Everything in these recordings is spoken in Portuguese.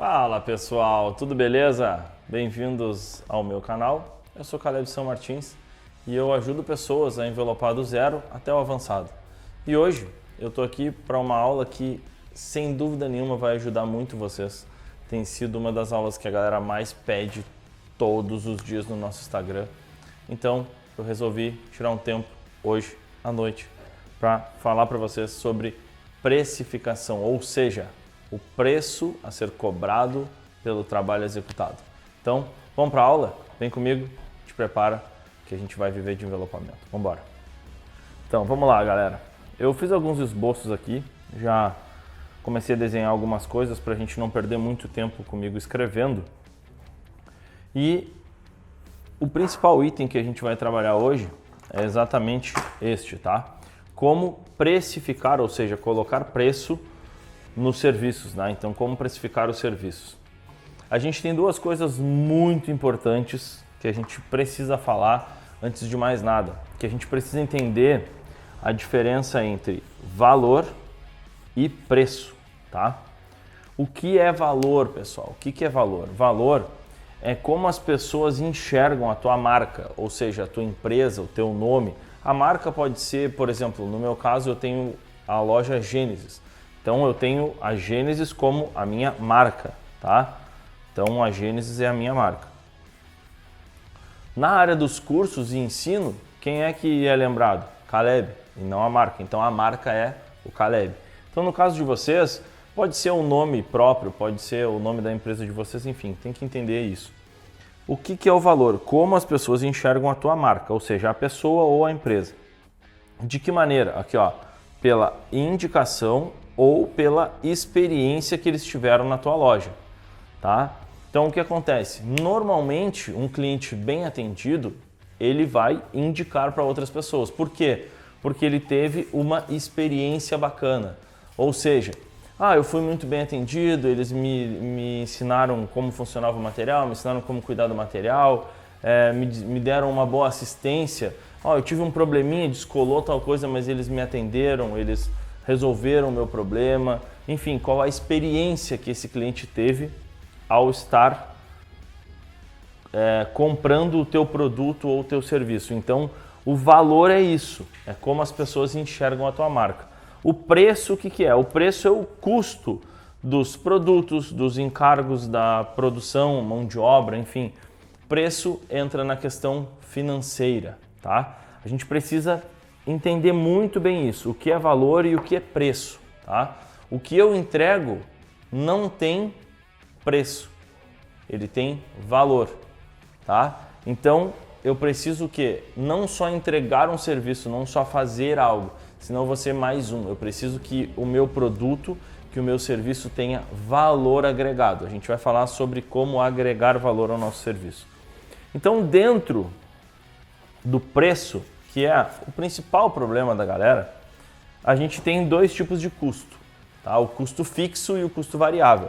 Fala pessoal, tudo beleza? Bem-vindos ao meu canal. Eu sou Caleb São Martins e eu ajudo pessoas a envelopar do zero até o avançado. E hoje eu estou aqui para uma aula que sem dúvida nenhuma vai ajudar muito vocês. Tem sido uma das aulas que a galera mais pede todos os dias no nosso Instagram. Então eu resolvi tirar um tempo hoje à noite para falar para vocês sobre precificação, ou seja, o preço a ser cobrado pelo trabalho executado. Então, vamos para a aula? Vem comigo, te prepara que a gente vai viver de envelopamento. Vamos embora. Então, vamos lá, galera. Eu fiz alguns esboços aqui, já comecei a desenhar algumas coisas para a gente não perder muito tempo comigo escrevendo. E o principal item que a gente vai trabalhar hoje é exatamente este, tá? Como precificar, ou seja, colocar preço nos serviços, né? Então, como precificar os serviços? A gente tem duas coisas muito importantes que a gente precisa falar antes de mais nada, que a gente precisa entender a diferença entre valor e preço, tá? O que é valor, pessoal? O que é valor? Valor é como as pessoas enxergam a tua marca, ou seja, a tua empresa, o teu nome. A marca pode ser, por exemplo, no meu caso eu tenho a loja Gênesis. Então eu tenho a Gênesis como a minha marca, tá? Então a Gênesis é a minha marca. Na área dos cursos e ensino, quem é que é lembrado? Caleb, e não a marca. Então a marca é o Caleb. Então no caso de vocês, pode ser um nome próprio, pode ser o nome da empresa de vocês, enfim, tem que entender isso. O que é o valor? Como as pessoas enxergam a tua marca, ou seja, a pessoa ou a empresa. De que maneira? Aqui, ó, pela indicação ou pela experiência que eles tiveram na tua loja, tá? Então o que acontece? Normalmente um cliente bem atendido, ele vai indicar para outras pessoas. Por quê? Porque ele teve uma experiência bacana. Ou seja, eu fui muito bem atendido, eles me ensinaram como funcionava o material, me ensinaram como cuidar do material, me deram uma boa assistência. Eu tive um probleminha, descolou tal coisa, mas eles me atenderam, eles resolveram o meu problema. Enfim, qual a experiência que esse cliente teve ao estar comprando o teu produto ou o teu serviço. Então, o valor é isso, é como as pessoas enxergam a tua marca. O preço, o que é? O preço é o custo dos produtos, dos encargos da produção, mão de obra, enfim. Preço entra na questão financeira, tá? A gente precisa entender muito bem isso, o que é valor e o que é preço, tá? O que eu entrego não tem preço, ele tem valor, tá? Então, eu preciso o quê? Não só entregar um serviço, não só fazer algo, senão eu vou ser mais um. Eu preciso que o meu produto, que o meu serviço tenha valor agregado. A gente vai falar sobre como agregar valor ao nosso serviço. Então, dentro do preço, que é o principal problema da galera, a gente tem dois tipos de custo, tá? O custo fixo e o custo variável.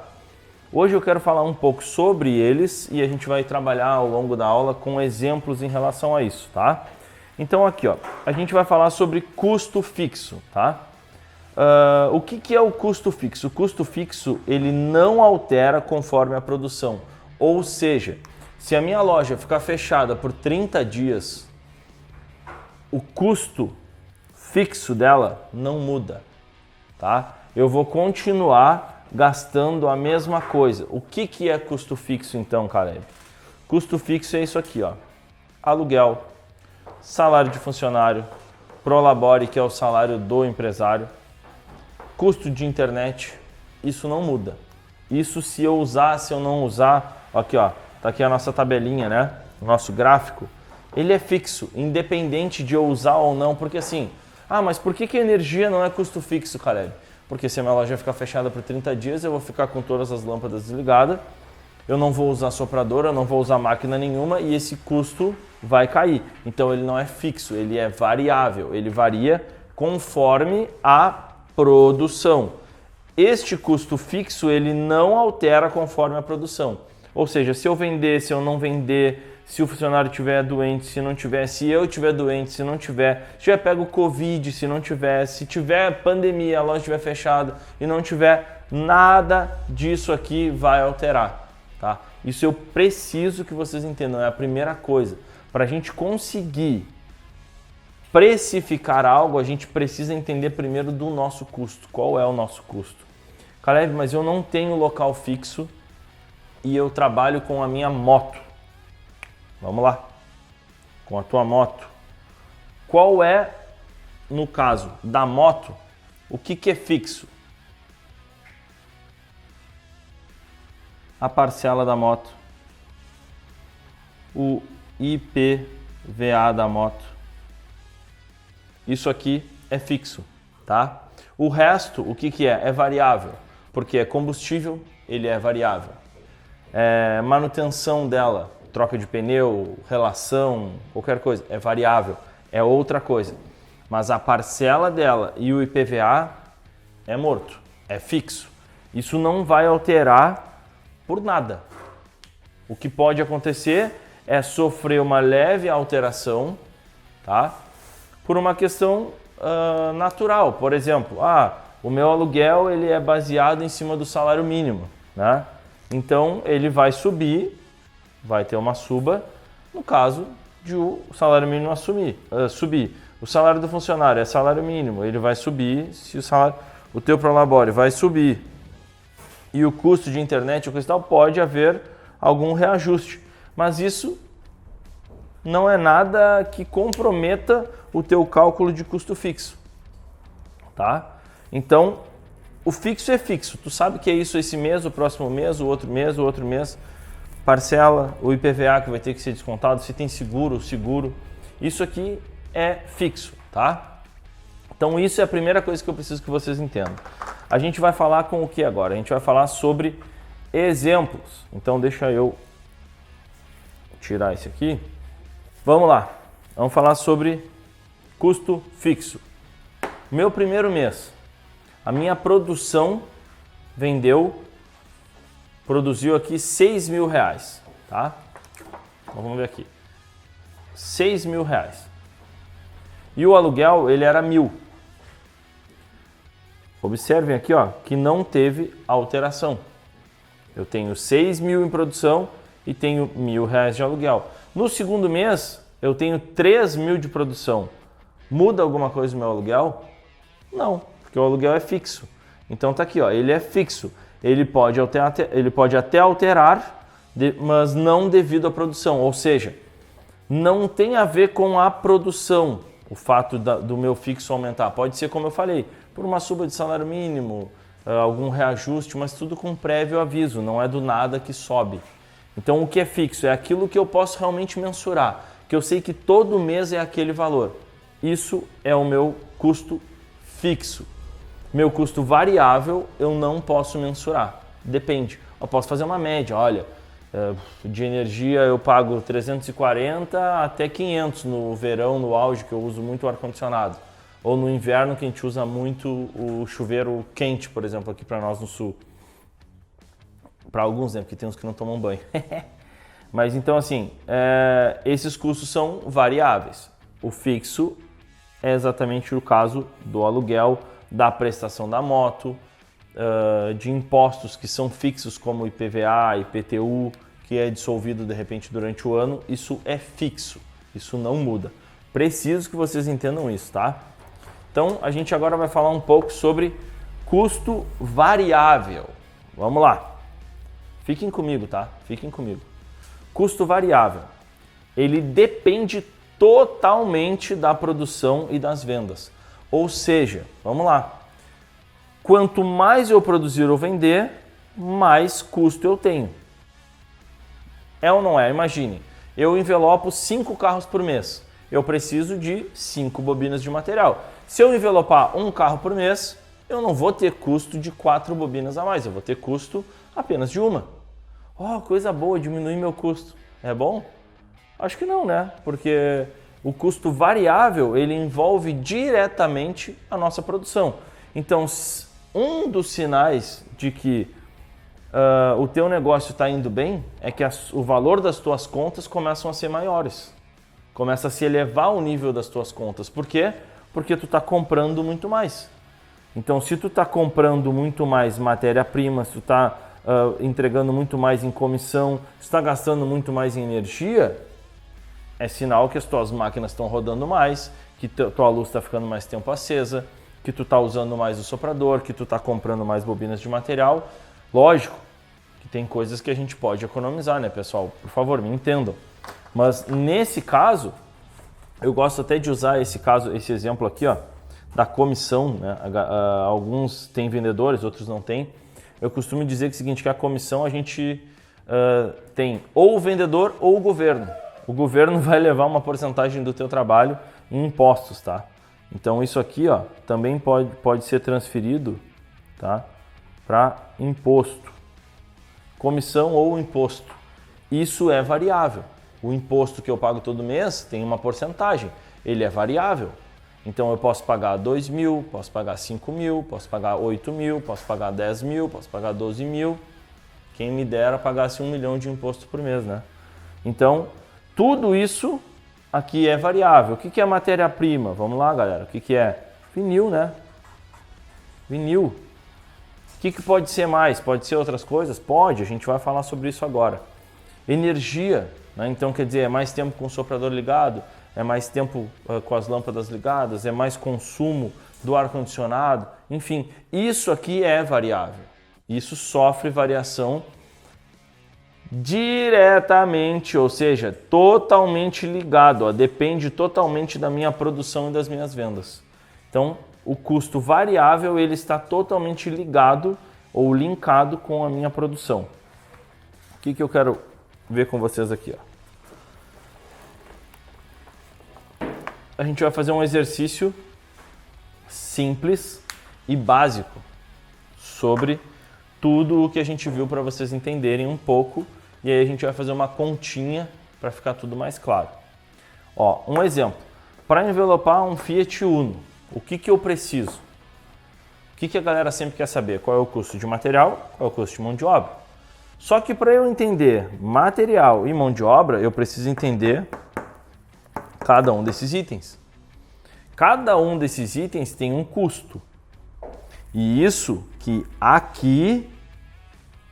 Hoje eu quero falar um pouco sobre eles e a gente vai trabalhar ao longo da aula com exemplos em relação a isso, tá? Então aqui, ó, a gente vai falar sobre custo fixo, tá? O que é o custo fixo? O custo fixo, ele não altera conforme a produção. Ou seja, se a minha loja ficar fechada por 30 dias, o custo fixo dela não muda, tá? Eu vou continuar gastando a mesma coisa. O que é custo fixo então, Caleb? Custo fixo é isso aqui, ó. Aluguel, salário de funcionário, prolabore, que é o salário do empresário, custo de internet, isso não muda. Isso se eu usar, se eu não usar, aqui ó, tá aqui a nossa tabelinha, né? O nosso gráfico, ele é fixo, independente de eu usar ou não, porque assim, mas por que a energia não é custo fixo, Caleb? Porque se a minha loja ficar fechada por 30 dias, eu vou ficar com todas as lâmpadas desligadas, eu não vou usar sopradora, eu não vou usar máquina nenhuma e esse custo vai cair. Então ele não é fixo, ele é variável, ele varia conforme a produção. Este custo fixo, ele não altera conforme a produção. Ou seja, se eu vender, se eu não vender, se o funcionário estiver doente, se não tiver, se eu estiver doente, se não tiver, se tiver pego Covid, se não tiver, se tiver pandemia, a loja estiver fechada e não tiver, nada disso aqui vai alterar, tá? Isso eu preciso que vocês entendam, é a primeira coisa. Para a gente conseguir precificar algo, a gente precisa entender primeiro do nosso custo. Qual é o nosso custo? Caleb, mas eu não tenho local fixo e eu trabalho com a minha moto. Vamos lá. Com a tua moto. Qual é, no caso da moto, o que é fixo? A parcela da moto. O IPVA da moto. Isso aqui é fixo, tá? O resto, o que é? É variável, porque é combustível, ele é variável. Manutenção dela, troca de pneu, relação, qualquer coisa, é variável, é outra coisa. Mas a parcela dela e o IPVA é morto, é fixo. Isso não vai alterar por nada. O que pode acontecer é sofrer uma leve alteração, tá? Por uma questão natural. Por exemplo, o meu aluguel ele é baseado em cima do salário mínimo, né? Então ele vai subir, vai ter uma suba no caso de o salário mínimo subir. O salário do funcionário é salário mínimo, ele vai subir se o teu prolabore vai subir. E o custo de internet, o cristal, pode haver algum reajuste. Mas isso não é nada que comprometa o teu cálculo de custo fixo, tá? Então, o fixo é fixo. Tu sabe que é isso esse mês, o próximo mês, o outro mês, parcela, o IPVA que vai ter que ser descontado, se tem seguro. Isso aqui é fixo, tá? Então, isso é a primeira coisa que eu preciso que vocês entendam. A gente vai falar com o que agora? A gente vai falar sobre exemplos. Então, deixa eu tirar esse aqui. Vamos lá. Vamos falar sobre custo fixo. Meu primeiro mês, a minha produção produziu aqui R$6.000, tá? Então, vamos ver aqui. R$6.000. E o aluguel, ele era 1.000. Observem aqui, ó, que não teve alteração. Eu tenho 6.000 em produção e tenho R$1.000 de aluguel. No segundo mês, eu tenho 3.000 de produção. Muda alguma coisa no meu aluguel? Não, porque o aluguel é fixo. Então tá aqui, ó, ele é fixo. Ele pode até alterar, mas não devido à produção. Ou seja, não tem a ver com a produção o fato do meu fixo aumentar. Pode ser, como eu falei, por uma suba de salário mínimo, algum reajuste, mas tudo com prévio aviso, não é do nada que sobe. Então o que é fixo? É aquilo que eu posso realmente mensurar, que eu sei que todo mês é aquele valor. Isso é o meu custo fixo. Meu custo variável eu não posso mensurar, depende. Eu posso fazer uma média, olha, de energia eu pago 340 até 500 no verão, no auge, que eu uso muito o ar-condicionado. Ou no inverno, que a gente usa muito o chuveiro quente, por exemplo, aqui para nós no sul. Para alguns, né? Porque tem uns que não tomam banho. Mas então, assim, esses custos são variáveis. O fixo é exatamente o caso do aluguel, da prestação da moto, de impostos que são fixos, como IPVA, IPTU, que é dissolvido de repente durante o ano. Isso é fixo, isso não muda. Preciso que vocês entendam isso, tá? Então, a gente agora vai falar um pouco sobre custo variável. Vamos lá. Fiquem comigo, tá? Fiquem comigo. Custo variável. Ele depende totalmente da produção e das vendas. Ou seja, vamos lá. Quanto mais eu produzir ou vender, mais custo eu tenho. É ou não é? Imagine, eu envelopo 5 carros por mês. Eu preciso de 5 bobinas de material. Se eu envelopar um carro por mês, eu não vou ter custo de 4 bobinas a mais, eu vou ter custo apenas de uma. Oh, coisa boa, diminuir meu custo. É bom? Acho que não, né? Porque o custo variável, ele envolve diretamente a nossa produção. Então, um dos sinais de que o teu negócio está indo bem, é que o valor das tuas contas começam a ser maiores. Começa a se elevar o nível das tuas contas. Por quê? Porque tu está comprando muito mais. Então, se tu está comprando muito mais matéria-prima, se tu está entregando muito mais em comissão, se tu está gastando muito mais em energia, é sinal que as tuas máquinas estão rodando mais, que tua luz está ficando mais tempo acesa, que tu está usando mais o soprador, que tu está comprando mais bobinas de material. Lógico que tem coisas que a gente pode economizar, né, pessoal? Por favor, me entendam. Mas nesse caso, eu gosto até de usar esse exemplo aqui, ó, da comissão, né? Alguns têm vendedores, outros não têm. Eu costumo dizer que é o seguinte, que a comissão a gente tem ou o vendedor ou o governo. O governo vai levar uma porcentagem do teu trabalho em impostos, tá? Então isso aqui, ó, também pode ser transferido, tá, para imposto. Comissão ou imposto. Isso é variável. O imposto que eu pago todo mês tem uma porcentagem. Ele é variável. Então eu posso pagar 2 mil, posso pagar 5 mil, posso pagar 8 mil, posso pagar 10 mil, posso pagar 12 mil. Quem me dera pagasse 1 milhão de imposto por mês, né? Então, tudo isso aqui é variável. O que é matéria-prima? Vamos lá, galera. O que é? Vinil, né? Vinil. O que pode ser mais? Pode ser outras coisas? Pode, a gente vai falar sobre isso agora. Energia, né? Então, quer dizer, é mais tempo com o soprador ligado, é mais tempo com as lâmpadas ligadas, é mais consumo do ar-condicionado, enfim, isso aqui é variável. Isso sofre variação diretamente, ou seja, totalmente ligado, ó, depende totalmente da minha produção e das minhas vendas. Então, o custo variável ele está totalmente ligado ou linkado com a minha produção. O que eu quero ver com vocês aqui, ó. A gente vai fazer um exercício simples e básico sobre tudo o que a gente viu para vocês entenderem um pouco, e aí a gente vai fazer uma continha para ficar tudo mais claro. Ó, um exemplo, para envelopar um Fiat Uno, o que eu preciso? O que a galera sempre quer saber? Qual é o custo de material, qual é o custo de mão de obra? Só que para eu entender material e mão de obra, eu preciso entender cada um desses itens. Cada um desses itens tem um custo. E isso que aqui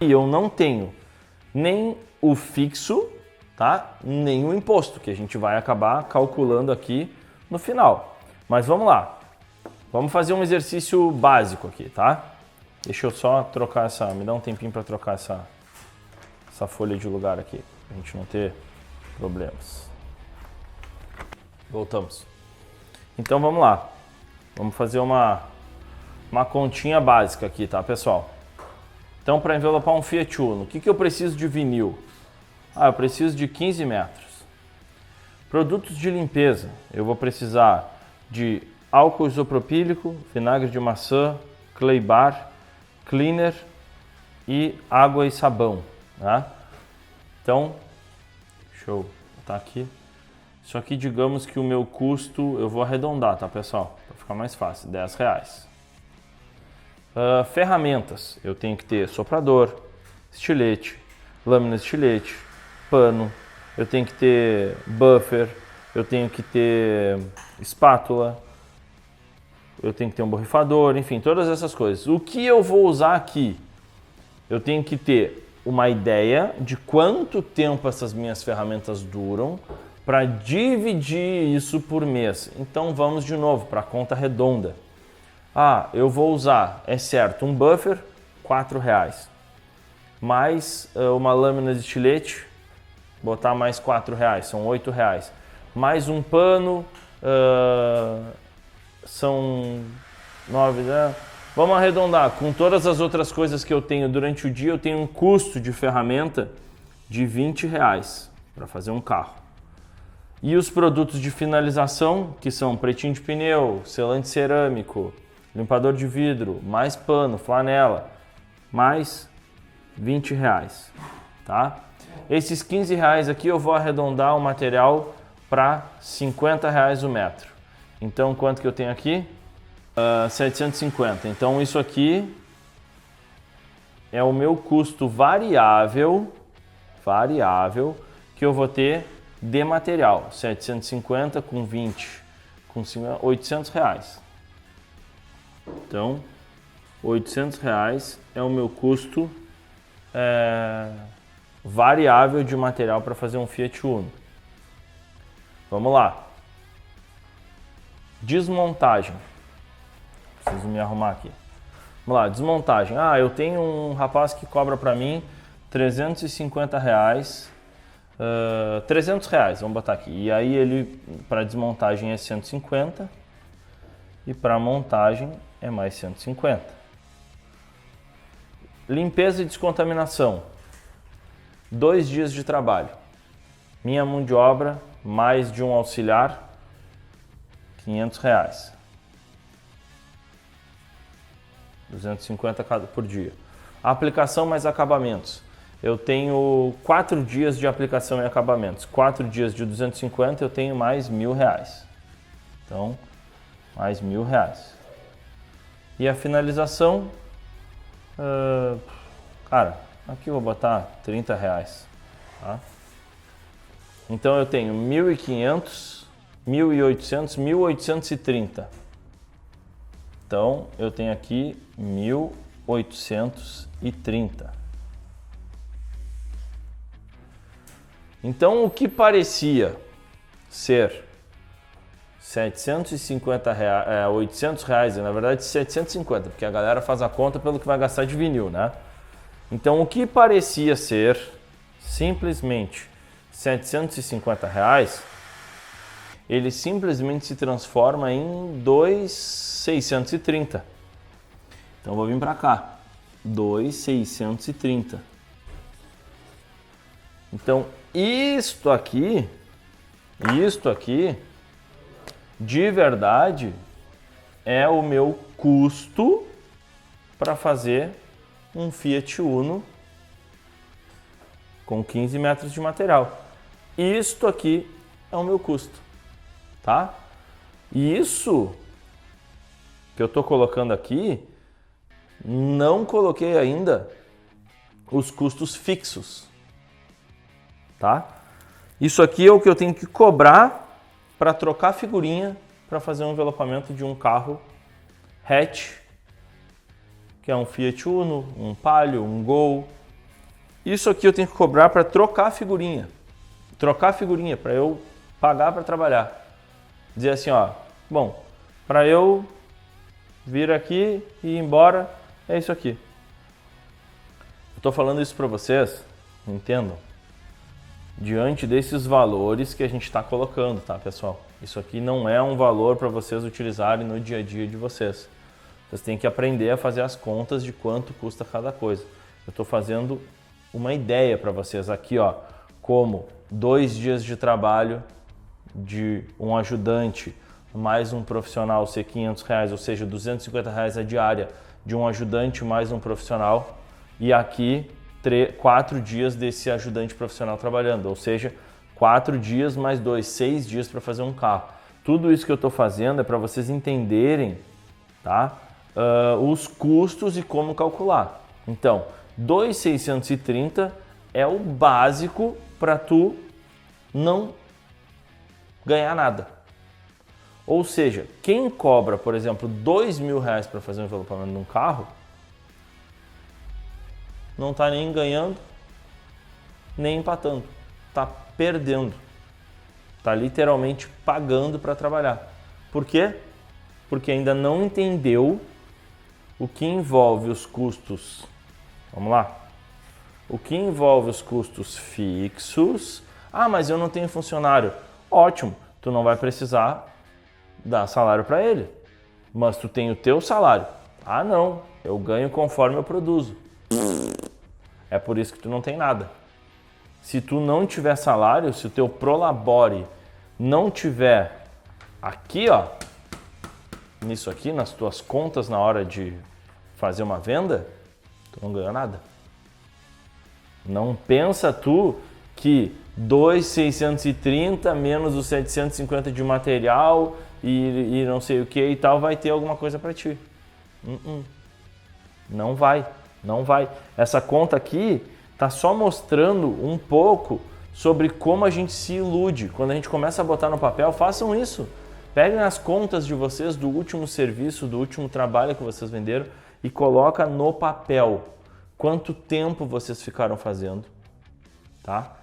eu não tenho nem o fixo, tá? Nem o imposto, que a gente vai acabar calculando aqui no final. Mas vamos lá. Vamos fazer um exercício básico aqui, tá? Deixa eu só trocar me dá um tempinho para trocar essa folha de lugar aqui, pra gente não ter problemas. Voltamos. Então vamos lá. Vamos fazer uma continha básica aqui, tá, pessoal? Então, para envelopar um Fiat Uno, o que eu preciso de vinil? Eu preciso de 15 metros. Produtos de limpeza. Eu vou precisar de álcool isopropílico, vinagre de maçã, clay bar, cleaner e água e sabão, tá? Então, deixa eu botar aqui. Isso aqui, digamos que o meu custo, eu vou arredondar, tá, pessoal? Para ficar mais fácil, R$10. Ferramentas, eu tenho que ter soprador, estilete, lâmina de estilete, pano, eu tenho que ter buffer, eu tenho que ter espátula, eu tenho que ter um borrifador, enfim, todas essas coisas. O que eu vou usar aqui? Eu tenho que ter uma ideia de quanto tempo essas minhas ferramentas duram para dividir isso por mês. Então vamos de novo para a conta redonda. Eu vou usar, é certo, um buffer, R$4, mais uma lâmina de estilete, botar mais R$4, são R$8, mais um pano, são 9, né? Vamos arredondar, com todas as outras coisas que eu tenho durante o dia, eu tenho um custo de ferramenta de R$20 para fazer um carro. E os produtos de finalização, que são pretinho de pneu, selante cerâmico, limpador de vidro, mais pano, flanela, mais R$20, tá? Esses R$15 aqui eu vou arredondar o material para R$50 o metro. Então, quanto que eu tenho aqui? 750. Então, isso aqui é o meu custo variável que eu vou ter de material. 750 com 20, com 50, 800 reais. Então, 800 reais é o meu custo variável de material para fazer um Fiat Uno. Vamos lá. Desmontagem. Preciso me arrumar aqui. Vamos lá, desmontagem. Eu tenho um rapaz que cobra para mim 350 reais. 300 reais, vamos botar aqui. E aí ele, para desmontagem é 150 e para montagem é mais 150. Limpeza e descontaminação. 2 dias de trabalho. Minha mão de obra, mais de um auxiliar, 500 reais. 250 por dia. Aplicação mais acabamentos. Eu tenho 4 dias de aplicação e acabamentos. 4 dias de 250, eu tenho mais 1.000 reais. Então, mais 1.000 reais. E a finalização, cara, aqui eu vou botar 30 reais. Tá? Então eu tenho 1.500, 1.800, 1.830. Então eu tenho aqui 1.830. Então o que parecia ser 750 reais, 800 reais, na verdade 750, porque a galera faz a conta pelo que vai gastar de vinil, né? Então o que parecia ser simplesmente 750 reais, ele simplesmente se transforma em 2.630. Então vou vir para cá, 2.630. Então isto aqui, de verdade, é o meu custo para fazer um Fiat Uno com 15 metros de material. Isto aqui é o meu custo, tá? E isso que eu estou colocando aqui, não coloquei ainda os custos fixos, tá? Isso aqui é o que eu tenho que cobrar para trocar figurinha para fazer um envelopamento de um carro hatch, que é um Fiat Uno, um Palio, um Gol. Isso aqui eu tenho que cobrar para trocar figurinha. Trocar figurinha para eu pagar para trabalhar. Dizer assim, ó, bom, para eu vir aqui e ir embora, é isso aqui. Eu tô falando isso para vocês, entendam, diante desses valores que a gente está colocando, tá, pessoal? Isso aqui não é um valor para vocês utilizarem no dia a dia de vocês. Vocês têm que aprender a fazer as contas de quanto custa cada coisa. Eu estou fazendo uma ideia para vocês aqui, ó, como 2 dias de trabalho de um ajudante mais um profissional ser 500 reais, ou seja, 250 reais a diária de um ajudante mais um profissional, e aqui 4 dias desse ajudante profissional trabalhando, ou seja, 4 dias mais 2, 6 dias para fazer um carro. Tudo isso que eu estou fazendo é para vocês entenderem, tá? Os custos e como calcular. Então, 2.630 é o básico para tu não ganhar nada. Ou seja, quem cobra, por exemplo, 2.000 reais para fazer um envelopamento de um carro, não está nem ganhando, nem empatando. Está perdendo. Está literalmente pagando para trabalhar. Por quê? Porque ainda não entendeu o que envolve os custos. Vamos lá. O que envolve os custos fixos. Mas eu não tenho funcionário. Ótimo, tu não vai precisar dar salário para ele. Mas tu tem o teu salário. Não, eu ganho conforme eu produzo. É por isso que tu não tem nada. Se tu não tiver salário, se o teu prolabore não tiver aqui, ó, nisso aqui, nas tuas contas na hora de fazer uma venda, tu não ganha nada. Não pensa tu que 2.630 menos os 750 de material e não sei o que e tal vai ter alguma coisa para ti. Não vai. Não vai. Essa conta aqui está só mostrando um pouco sobre como a gente se ilude. Quando a gente começa a botar no papel, façam isso. Peguem as contas de vocês do último serviço, do último trabalho que vocês venderam e coloca no papel. Quanto tempo vocês ficaram fazendo, tá?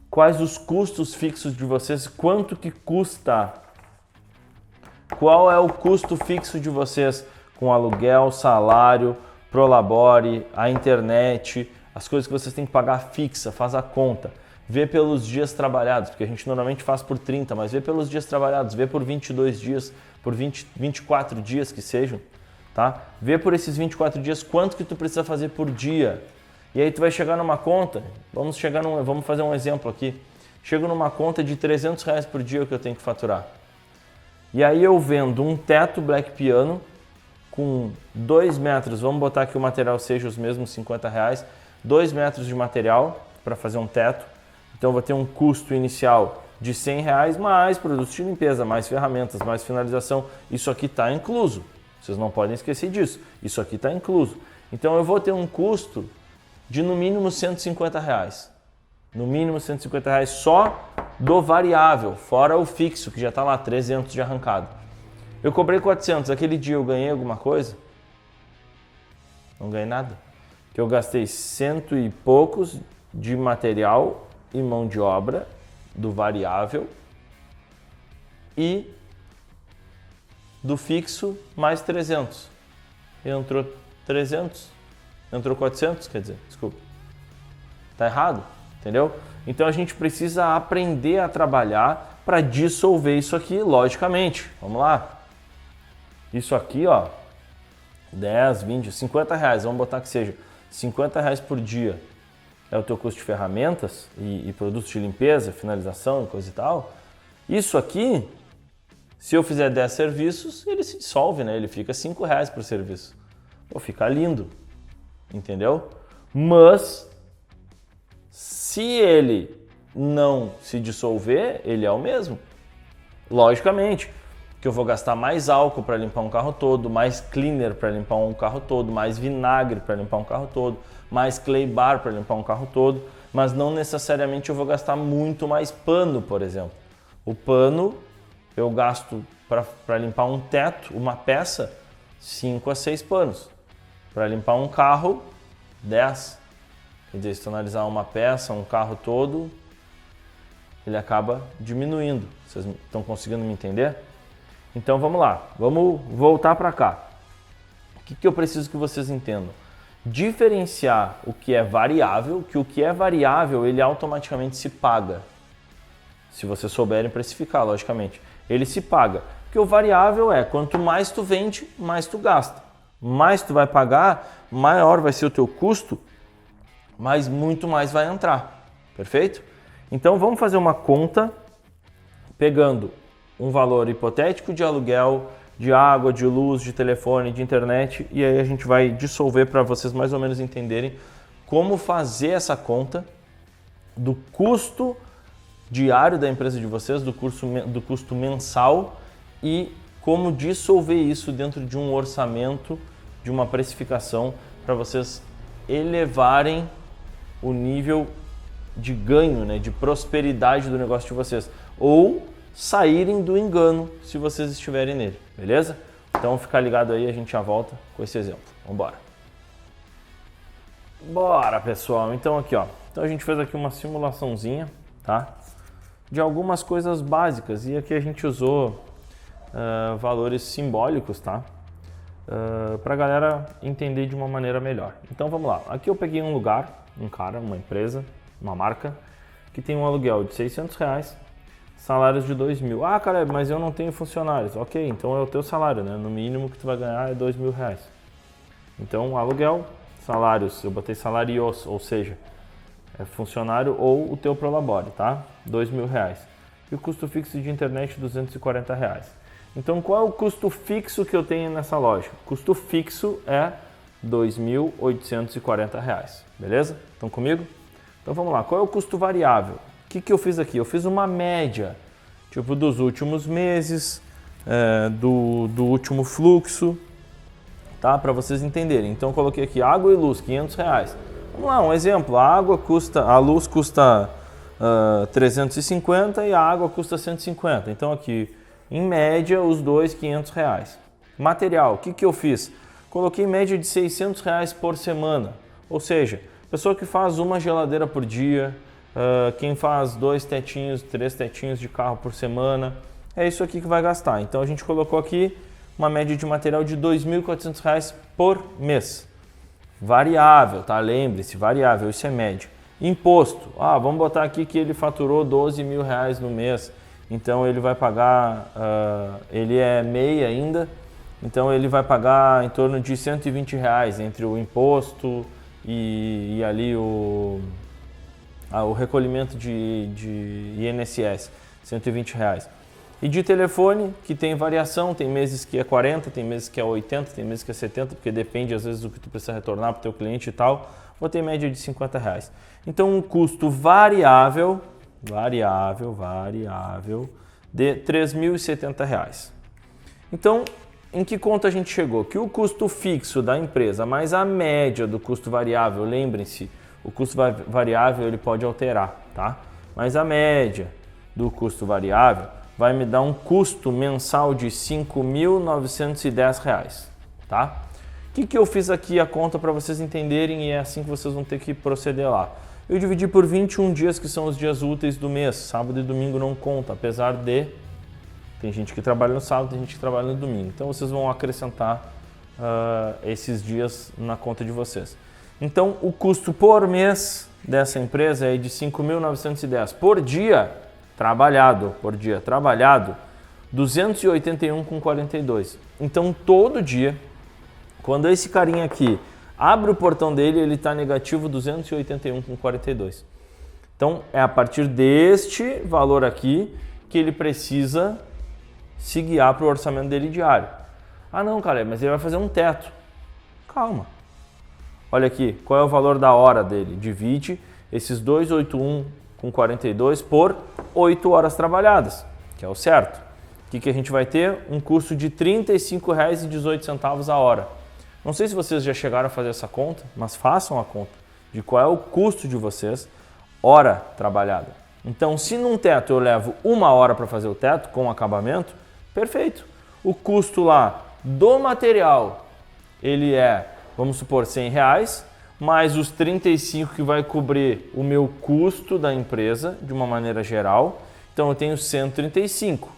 Quais os custos fixos de vocês, quanto que custa? Qual é o custo fixo de vocês com aluguel, salário, Prolabore, a internet, as coisas que vocês têm que pagar fixa, faz a conta. Vê pelos dias trabalhados, porque a gente normalmente faz por 30, mas vê pelos dias trabalhados, vê por 22 dias, por 24 dias que sejam, tá? Vê por esses 24 dias quanto que tu precisa fazer por dia. E aí tu vai chegar numa conta, vamos fazer um exemplo aqui. Chego numa conta de R$300 por dia que eu tenho que faturar. E aí eu vendo um teto Black Piano com 2 metros, vamos botar que o material seja os mesmos R$50, 2 metros de material para fazer um teto. Então eu vou ter um custo inicial de R$100, mais produtos de limpeza, mais ferramentas, mais finalização. Isso aqui está incluso. Vocês não podem esquecer disso. Isso aqui está incluso. Então eu vou ter um custo de no mínimo R$150. No mínimo R$150 só do variável, fora o fixo, que já está lá, 300 de arrancado. Eu cobrei 400. Aquele dia eu ganhei alguma coisa? Não ganhei nada. Que eu gastei 100 e poucos de material e mão de obra do variável e do fixo mais 300. Entrou 300, entrou 400, quer dizer, desculpa. Tá errado, entendeu? Então a gente precisa aprender a trabalhar para dissolver isso aqui, logicamente. Vamos lá. Isso aqui, ó, 10, 20, R$50, vamos botar que seja R$50 por dia. É o teu custo de ferramentas e produtos de limpeza, finalização, coisa e tal. Isso aqui, se eu fizer 10 serviços, ele se dissolve, né? Ele fica R$5 por serviço. Pô, fica lindo, entendeu? Mas, se ele não se dissolver, ele é o mesmo. Logicamente, que eu vou gastar mais álcool para limpar um carro todo, mais cleaner para limpar um carro todo, mais vinagre para limpar um carro todo, mais clay bar para limpar um carro todo, mas não necessariamente eu vou gastar muito mais pano, por exemplo. O pano eu gasto para limpar um teto, uma peça, 5 a 6 panos. Para limpar um carro, 10. Quer dizer, se tu analisar uma peça, um carro todo, ele acaba diminuindo. Vocês estão conseguindo me entender? Então vamos lá, vamos voltar para cá. O que eu preciso que vocês entendam? Diferenciar o que é variável, que o que é variável ele automaticamente se paga. Se vocês souberem precificar, logicamente. Ele se paga. Porque o variável é quanto mais tu vende, mais tu gasta. Mais tu vai pagar, maior vai ser o teu custo, mas muito mais vai entrar. Perfeito? Então vamos fazer uma conta pegando um valor hipotético de aluguel, de água, de luz, de telefone, de internet, e aí a gente vai dissolver para vocês mais ou menos entenderem como fazer essa conta do custo diário da empresa de vocês, do custo mensal e como dissolver isso dentro de um orçamento, de uma precificação para vocês elevarem o nível de ganho, né, de prosperidade do negócio de vocês, ou saírem do engano se vocês estiverem nele, beleza? Então fica ligado aí, a gente já volta com esse exemplo. Vamos embora. Bora, pessoal. Então aqui, ó. Então a gente fez aqui uma simulaçãozinha, tá? De algumas coisas básicas e aqui a gente usou valores simbólicos, tá? Para a galera entender de uma maneira melhor. Então vamos lá. Aqui eu peguei um lugar, um cara, uma empresa, uma marca que tem um aluguel de R$600. Salários de 2.000. Ah, cara, mas eu não tenho funcionários. Ok, então é o teu salário, né? No mínimo que tu vai ganhar é R$2.000. Então, aluguel, salários, eu botei salários, ou seja, é funcionário ou o teu Prolabore, tá? R$2.000. E o custo fixo de internet, R$240. Então, qual é o custo fixo que eu tenho nessa loja? O custo fixo é R$2.840, beleza? Estão comigo? Então, vamos lá. Qual é o custo variável? O que eu fiz aqui? Eu fiz uma média, tipo, dos últimos meses, do último fluxo, tá? Para vocês entenderem. Então eu coloquei aqui água e luz, R$500. Vamos lá, um exemplo. A luz custa 350 e a água custa 150. Então aqui, em média, os dois R$500. Material, o que eu fiz? Coloquei em média de R$600 por semana. Ou seja, pessoa que faz uma geladeira por dia, quem faz 2 tetinhos, 3 tetinhos de carro por semana, é isso aqui que vai gastar. Então a gente colocou aqui uma média de material de R$2.400 por mês. Variável, tá? Lembre-se, variável, isso é média. Imposto, vamos botar aqui que ele faturou R$12 mil no mês, então ele vai pagar, ele é MEI ainda, então ele vai pagar em torno de R$120 entre o imposto e ali o recolhimento de INSS, R$120. E de telefone, que tem variação, tem meses que é 40, tem meses que é 80, tem meses que é 70, porque depende às vezes do que tu precisa retornar para o teu cliente e tal, botei média de R$50. Então um custo variável de R$3.070. Então, em que conta a gente chegou? Que o custo fixo da empresa mais a média do custo variável, lembrem-se, o custo variável ele pode alterar, tá? Mas a média do custo variável vai me dar um custo mensal de R$5.910, tá? O que eu fiz aqui a conta para vocês entenderem e é assim que vocês vão ter que proceder lá. Eu dividi por 21 dias que são os dias úteis do mês, sábado e domingo não conta, apesar de tem gente que trabalha no sábado, tem gente que trabalha no domingo. Então vocês vão acrescentar esses dias na conta de vocês. Então o custo por mês dessa empresa é de R$5.910 por dia trabalhado, R$281,42. Então todo dia, quando esse carinha aqui abre o portão dele, ele está negativo R$281,42. Então é a partir deste valor aqui que ele precisa se guiar para o orçamento dele diário. Ah não, Caleb, mas ele vai fazer um teto. Calma. Olha aqui, qual é o valor da hora dele? Divide esses 281,42 por 8 horas trabalhadas, que é o certo. O que a gente vai ter? Um custo de R$ 35,18 a hora. Não sei se vocês já chegaram a fazer essa conta, mas façam a conta de qual é o custo de vocês, hora trabalhada. Então, se num teto eu levo 1 hora para fazer o teto com acabamento, perfeito. O custo lá do material, ele é, vamos supor, R$100, mais os 35 que vai cobrir o meu custo da empresa, de uma maneira geral. Então, eu tenho 135,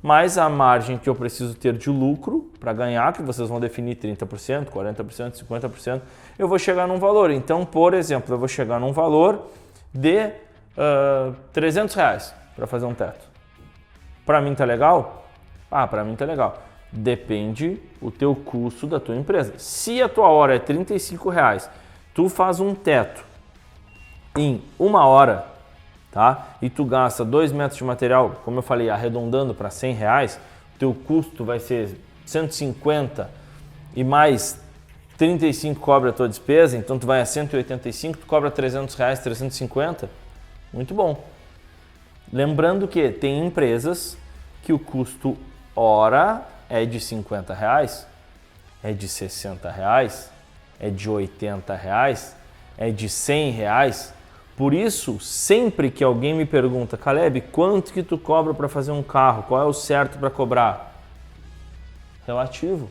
mais a margem que eu preciso ter de lucro para ganhar, que vocês vão definir 30%, 40%, 50%, eu vou chegar num valor. Então, por exemplo, eu vou chegar num valor de R$300 para fazer um teto. Para mim tá legal? Para mim tá legal. Depende o teu custo da tua empresa. Se a tua hora é R$35, tu faz um teto em 1 hora, tá? E tu gasta 2 metros de material, como eu falei, arredondando para R$100, teu custo vai ser 150 e mais 35 cobra a tua despesa, então tu vai a 185, tu cobra R$300, 350, muito bom. Lembrando que tem empresas que o custo hora é de R$50, é de R$60, é de R$80, é de R$100. Por isso, sempre que alguém me pergunta, Caleb, quanto que tu cobra para fazer um carro? Qual é o certo para cobrar? Relativo.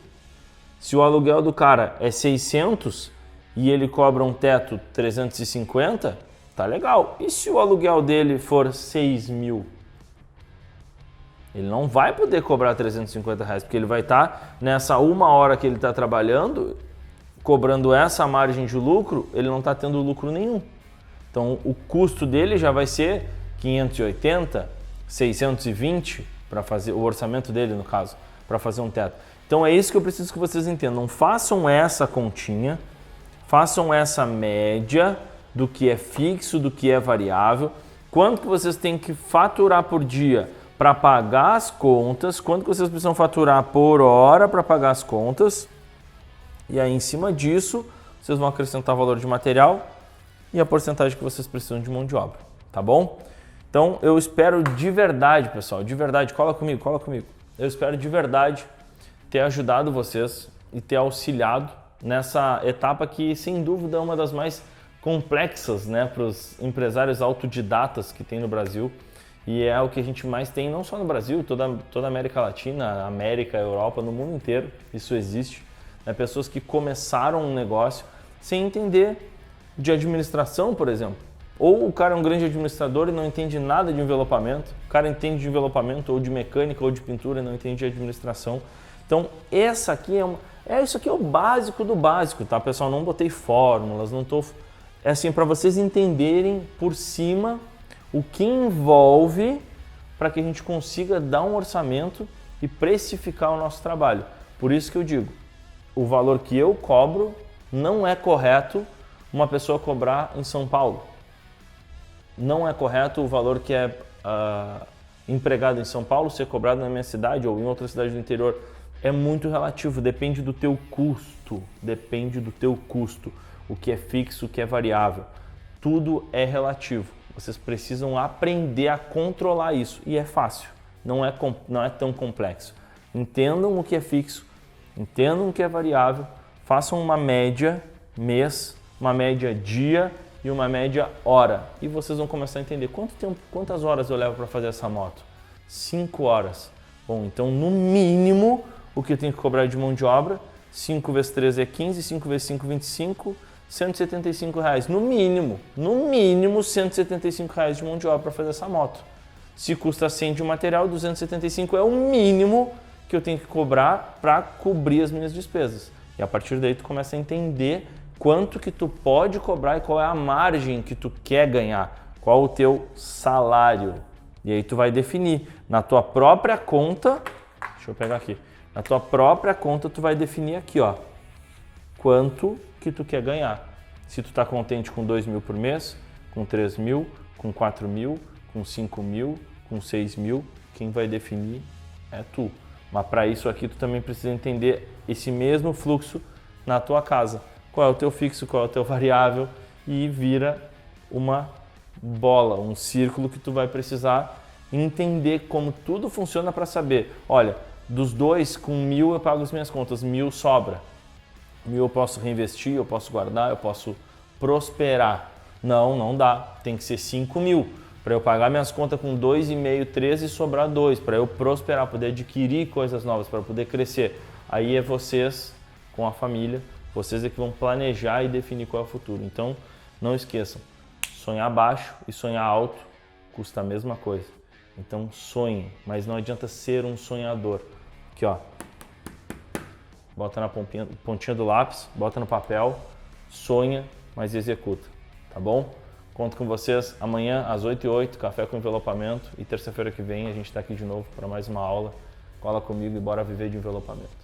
Se o aluguel do cara é 600 e ele cobra um teto 350, tá legal. E se o aluguel dele for 6 mil? Ele não vai poder cobrar R$350, porque ele vai estar nessa 1 hora que ele está trabalhando, cobrando essa margem de lucro, ele não está tendo lucro nenhum. Então o custo dele já vai ser 580, 620 para fazer o orçamento dele, no caso, para fazer um teto. Então é isso que eu preciso que vocês entendam. Façam essa continha, façam essa média do que é fixo, do que é variável, quanto que vocês têm que faturar por dia para pagar as contas, quanto que vocês precisam faturar por hora para pagar as contas. E aí, em cima disso, vocês vão acrescentar valor de material e a porcentagem que vocês precisam de mão de obra, tá bom? Então, eu espero de verdade, pessoal, de verdade, cola comigo. Eu espero de verdade ter ajudado vocês e ter auxiliado nessa etapa que, sem dúvida, é uma das mais complexas, né, para os empresários autodidatas que tem no Brasil. E é o que a gente mais tem, não só no Brasil, toda a América Latina, América, Europa, no mundo inteiro, isso existe. Né? Pessoas que começaram um negócio sem entender de administração, por exemplo. Ou o cara é um grande administrador e não entende nada de envelopamento, o cara entende de envelopamento ou de mecânica ou de pintura e não entende de administração. Então, isso aqui é o básico do básico, tá, pessoal? Não botei fórmulas, não tô... É assim, para vocês entenderem por cima o que envolve para que a gente consiga dar um orçamento e precificar o nosso trabalho. Por isso que eu digo, o valor que eu cobro não é correto uma pessoa cobrar em São Paulo. Não é correto o valor que é empregado em São Paulo ser cobrado na minha cidade ou em outra cidade do interior. É muito relativo, depende do teu custo, o que é fixo, o que é variável. Tudo é relativo. Vocês precisam aprender a controlar isso e é fácil, não é tão complexo. Entendam o que é fixo, entendam o que é variável, façam uma média mês, uma média dia e uma média hora. E vocês vão começar a entender quantas horas eu levo para fazer essa moto. 5 horas. Bom, então no mínimo o que eu tenho que cobrar de mão de obra, 5 vezes 3 é 15, 5 vezes 5 25, R$175. No mínimo R$175 de mão de obra para fazer essa moto. Se custa 100 de material, 275 é o mínimo que eu tenho que cobrar para cobrir as minhas despesas. E a partir daí tu começa a entender quanto que tu pode cobrar e qual é a margem que tu quer ganhar, qual o teu salário. E aí tu vai definir na tua própria conta, deixa eu pegar aqui, na tua própria conta tu vai definir aqui, ó, quanto que tu quer ganhar. Se tu tá contente com 2 mil por mês, com 3 mil, com 4 mil, com 5 mil, com 6 mil, quem vai definir é tu. Mas para isso aqui tu também precisa entender esse mesmo fluxo na tua casa. Qual é o teu fixo, qual é o teu variável e vira uma bola, um círculo que tu vai precisar entender como tudo funciona para saber, olha, dos dois com 1.000 eu pago as minhas contas, 1.000 sobra. 1.000 eu posso reinvestir, eu posso guardar, eu posso prosperar. Não dá, tem que ser 5.000 para eu pagar minhas contas com 2,5, 3 e sobrar 2, para eu prosperar, poder adquirir coisas novas, para poder crescer. Aí é vocês com a família, vocês é que vão planejar e definir qual é o futuro. Então, não esqueçam, sonhar baixo e sonhar alto custa a mesma coisa. Então, sonhem, mas não adianta ser um sonhador. Aqui, ó, bota na pontinha do lápis, bota no papel, sonha, mas executa, tá bom? Conto com vocês amanhã às 8h08, café com envelopamento, e terça-feira que vem a gente está aqui de novo para mais uma aula. Cola comigo e bora viver de envelopamento.